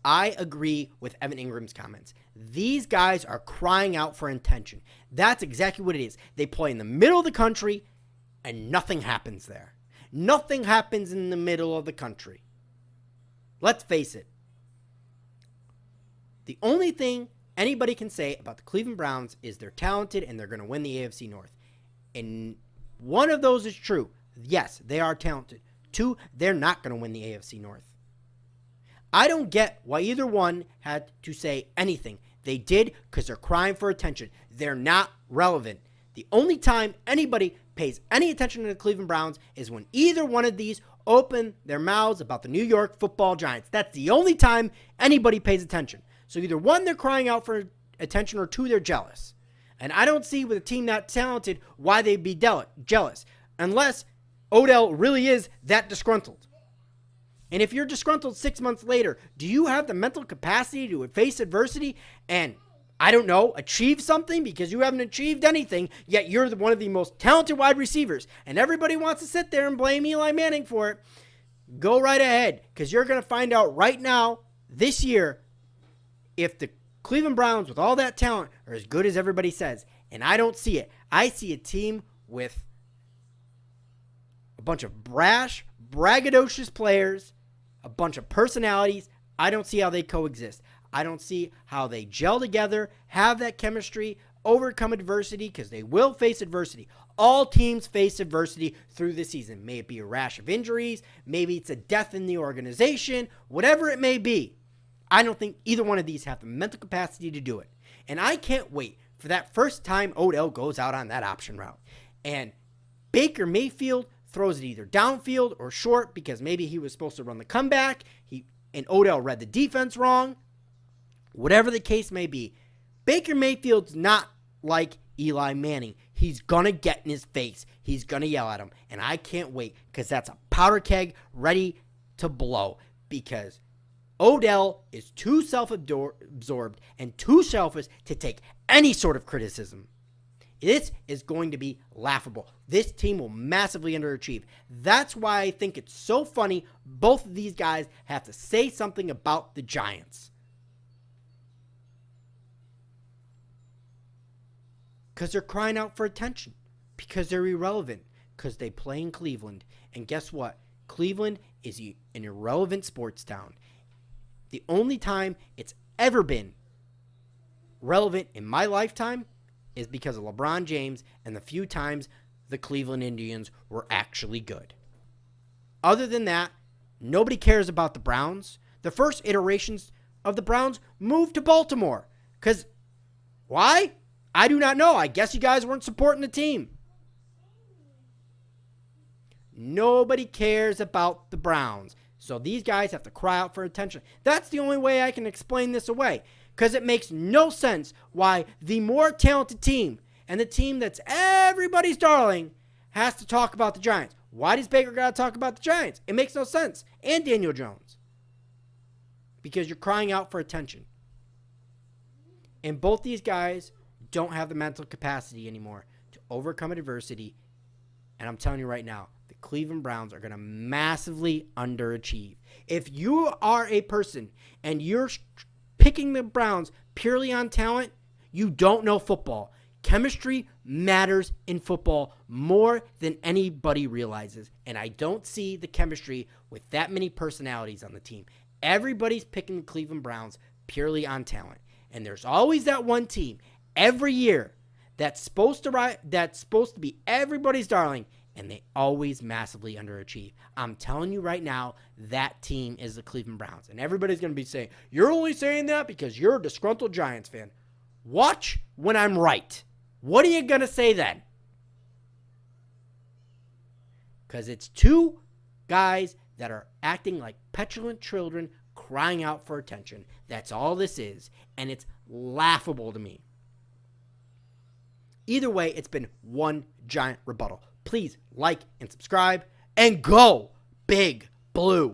I agree with Evan Ingram's comments. These guys are crying out for attention. That's exactly what it is. They play in the middle of the country, and nothing happens there. Nothing happens in the middle of the country. Let's face it. The only thing anybody can say about the Cleveland Browns is they're talented and they're going to win the AFC North. And one of those is true. Yes, they are talented. Two, they're not going to win the AFC North. I don't get why either one had to say anything. They did because they're crying for attention. They're not relevant. The only time anybody pays any attention to the Cleveland Browns is when either one of these open their mouths about the New York Football Giants. That's the only time anybody pays attention. So either one, they're crying out for attention, or two, they're jealous. And I don't see with a team that talented why they'd be jealous, unless Odell really is that disgruntled. And if you're disgruntled 6 months later, do you have the mental capacity to face adversity and, I don't know, achieve something? Because you haven't achieved anything, yet you're one of the most talented wide receivers, and everybody wants to sit there and blame Eli Manning for it. Go right ahead, because you're going to find out right now, this year, if the Cleveland Browns, with all that talent, are as good as everybody says. And I don't see it. I see a team with a bunch of brash, braggadocious players, a bunch of personalities. I don't see how they coexist. I don't see how they gel together, have that chemistry, overcome adversity, because they will face adversity. All teams face adversity through the season. May it be a rash of injuries, maybe it's a death in the organization, whatever it may be. I don't think either one of these have the mental capacity to do it. And I can't wait for that first time Odell goes out on that option route. And Baker Mayfield throws it either downfield or short, because maybe he was supposed to run the comeback. And Odell read the defense wrong. Whatever the case may be, Baker Mayfield's not like Eli Manning. He's going to get in his face. He's going to yell at him. And I can't wait, because that's a powder keg ready to blow. Because Odell is too self-absorbed and too selfish to take any sort of criticism. This is going to be laughable. This team will massively underachieve. That's why I think it's so funny both of these guys have to say something about the Giants. Because they're crying out for attention. Because they're irrelevant. Because they play in Cleveland. And guess what? Cleveland is an irrelevant sports town. The only time it's ever been relevant in my lifetime is because of LeBron James and the few times the Cleveland Indians were actually good. Other than that, nobody cares about the Browns. The first iterations of the Browns moved to Baltimore. Because, why? I do not know. I guess you guys weren't supporting the team. Nobody cares about the Browns. So these guys have to cry out for attention. That's the only way I can explain this away. Because it makes no sense why the more talented team and the team that's everybody's darling has to talk about the Giants. Why does Baker got to talk about the Giants? It makes no sense. And Daniel Jones. Because you're crying out for attention. And both these guys don't have the mental capacity anymore to overcome adversity. And I'm telling you right now, the Cleveland Browns are going to massively underachieve. If you are a person and you're picking the Browns purely on talent, you don't know football. Chemistry matters in football more than anybody realizes. And I don't see the chemistry with that many personalities on the team. Everybody's picking the Cleveland Browns purely on talent. And there's always that one team every year that's supposed to be everybody's darling, and they always massively underachieve. I'm telling you right now, that team is the Cleveland Browns. And everybody's going to be saying, you're only saying that because you're a disgruntled Giants fan. Watch when I'm right. What are you going to say then? Because it's two guys that are acting like petulant children crying out for attention. That's all this is. And it's laughable to me. Either way, it's been one giant rebuttal. Please like and subscribe, and go Big Blue.